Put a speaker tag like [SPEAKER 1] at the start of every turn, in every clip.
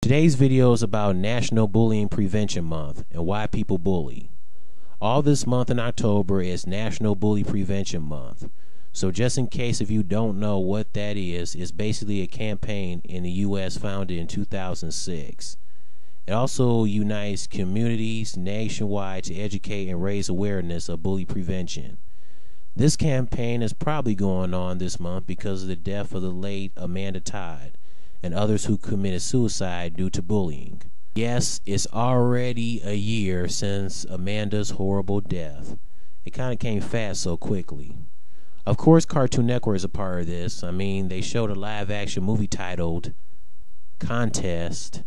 [SPEAKER 1] Today's video is about National Bullying Prevention Month and why people bully. All this month in October is National Bully Prevention Month. So just in case if you don't know what that is, it's basically a campaign in the U.S. founded in 2006. It also unites communities nationwide to educate and raise awareness of bully prevention. This campaign is probably going on this month because of the death of the late Amanda Todd and others who committed suicide due to bullying. Yes, it's already a year since Amanda's horrible death. It kind of came fast so quickly. Of course, Cartoon Network is a part of this. They showed a live-action movie titled Contest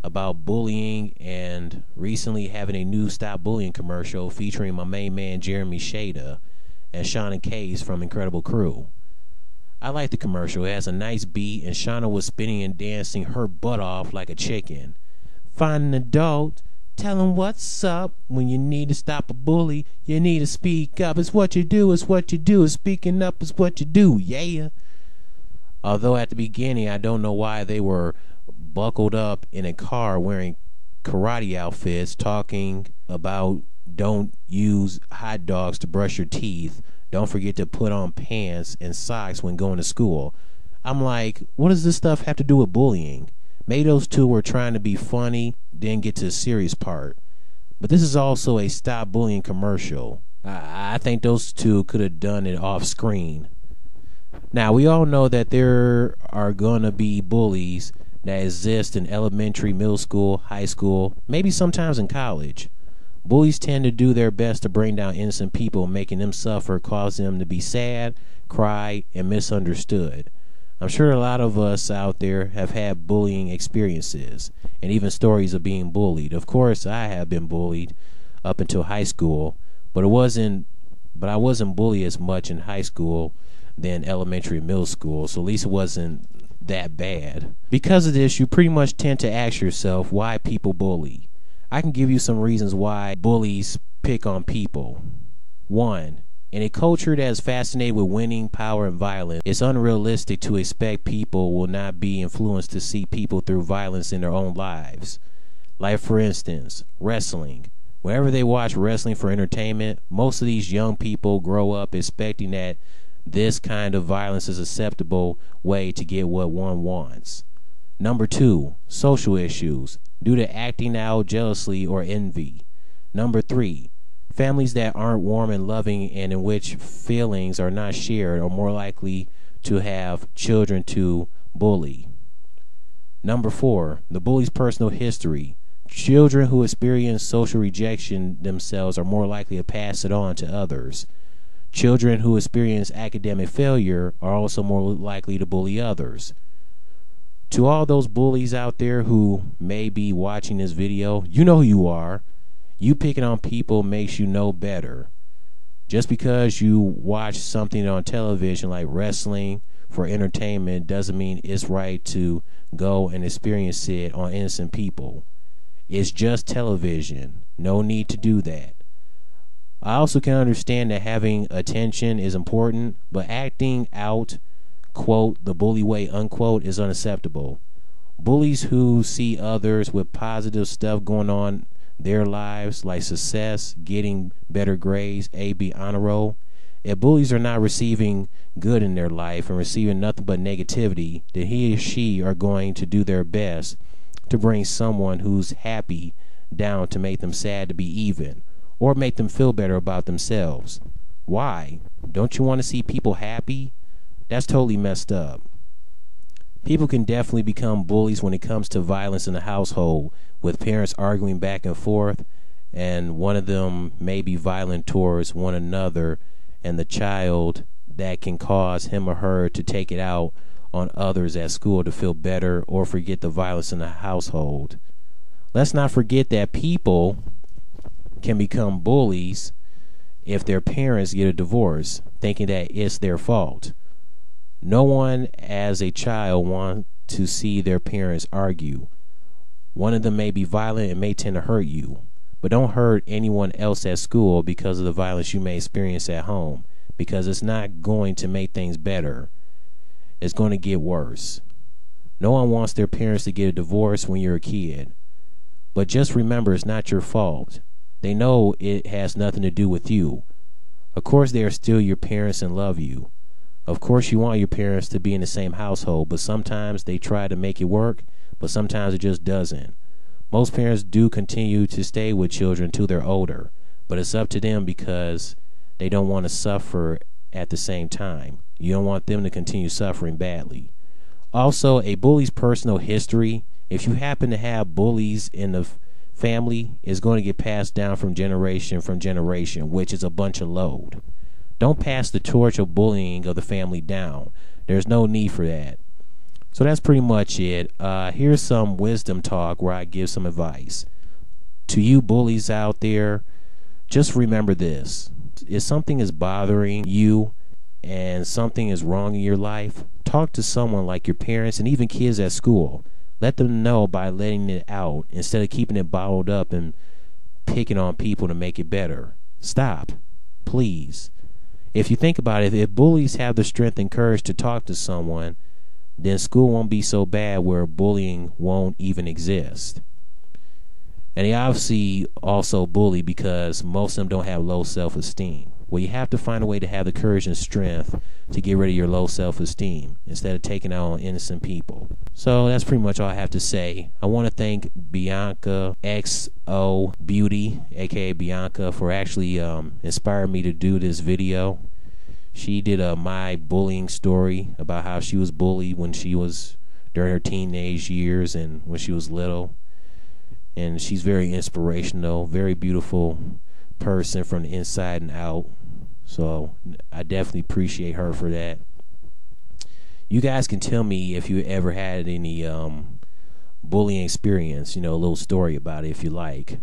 [SPEAKER 1] about bullying, and recently having a new Stop Bullying commercial featuring my main man Jeremy Shada and Shauna Case from Incredible Crew. I like the commercial. It has a nice beat, and Shauna was spinning and dancing her butt off like a chicken. Find an adult, tell him what's up. When you need to stop a bully, you need to speak up. It's what you do, it's what you do. Speaking up is what you do, yeah. Although at the beginning, I don't know why they were buckled up in a car wearing karate outfits talking about don't use hot dogs to brush your teeth. Don't forget to put on pants and socks when going to school. I'm like, what does this stuff have to do with bullying? Maybe those two were trying to be funny, didn't get to the serious part. But this is also a Stop Bullying commercial. I think those two could have done it off screen. Now, we all know that there are going to be bullies that exist in elementary, middle school, high school, maybe sometimes in college. Bullies tend to do their best to bring down innocent people, making them suffer, causing them to be sad, cry, and misunderstood. I'm sure a lot of us out there have had bullying experiences and even stories of being bullied. Of course, I have been bullied up until high school, but I wasn't bullied as much in high school than elementary and middle school, so at least it wasn't that bad. Because of this, you pretty much tend to ask yourself why people bully. I can give you some reasons why bullies pick on people. 1. In a culture that is fascinated with winning, power, and violence, it's unrealistic to expect people will not be influenced to see people through violence in their own lives. Like, for instance, wrestling. Whenever they watch wrestling for entertainment, most of these young people grow up expecting that this kind of violence is an acceptable way to get what one wants. Number 2, social issues, due to acting out jealously or envy. Number 3, families that aren't warm and loving and in which feelings are not shared are more likely to have children to bully. Number 4, the bully's personal history. Children who experience social rejection themselves are more likely to pass it on to others. Children who experience academic failure are also more likely to bully others. To all those bullies out there who may be watching this video, you know who you are. You picking on people makes you know better. Just because you watch something on television like wrestling for entertainment doesn't mean it's right to go and experience it on innocent people. It's just television. No need to do that. I also can understand that having attention is important, but acting out, quote, the bully way, unquote, is unacceptable. Bullies who see others with positive stuff going on their lives, like success, getting better grades, A/B honor roll. If bullies are not receiving good in their life and receiving nothing but negativity, then he or she are going to do their best to bring someone who's happy down to make them sad to be even, or make them feel better about themselves. Why? Don't you want to see people happy? That's totally messed up. People can definitely become bullies when it comes to violence in the household, with parents arguing back and forth, and one of them may be violent towards one another, and the child, that can cause him or her to take it out on others at school to feel better or forget the violence in the household. Let's not forget that people can become bullies if their parents get a divorce, thinking that it's their fault. No one as a child wants to see their parents argue. One of them may be violent and may tend to hurt you, but don't hurt anyone else at school because of the violence you may experience at home, because it's not going to make things better. It's going to get worse. No one wants their parents to get a divorce when you're a kid. But just remember, it's not your fault. They know it has nothing to do with you. Of course, they are still your parents and love you. Of course, you want your parents to be in the same household, but sometimes they try to make it work, but sometimes it just doesn't. Most parents do continue to stay with children till they're older, but it's up to them because they don't want to suffer at the same time. You don't want them to continue suffering badly. Also, a bully's personal history, if you happen to have bullies in the family, is going to get passed down from generation, which is a bunch of load. Don't pass the torch of bullying of the family down. There's no need for that. So that's pretty much it. Here's some wisdom talk where I give some advice. To you bullies out there, just remember this. If something is bothering you and something is wrong in your life, talk to someone like your parents and even kids at school. Let them know by letting it out instead of keeping it bottled up and picking on people to make it better. Stop, please. If you think about it, if bullies have the strength and courage to talk to someone, then school won't be so bad where bullying won't even exist. And they obviously also bully because most of them don't have low self-esteem. Well, you have to find a way to have the courage and strength to get rid of your low self-esteem instead of taking out on innocent people. So that's pretty much all I have to say. I want to thank Bianca XO Beauty, aka Bianca, for actually inspiring me to do this video. She did my bullying story about how she was bullied when she was during her teenage years and when she was little. And she's very inspirational, very beautiful person from the inside and out. So I definitely appreciate her for that. You guys can tell me if you ever had any bullying experience, a little story about it if you like.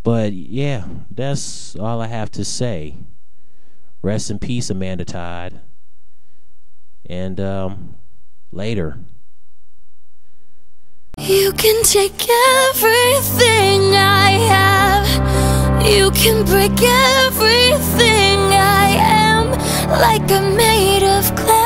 [SPEAKER 1] But yeah, that's all I have to say. Rest in peace, Amanda Todd. And later.
[SPEAKER 2] You can take everything I have. You can break everything I am. Like I'm made of glass.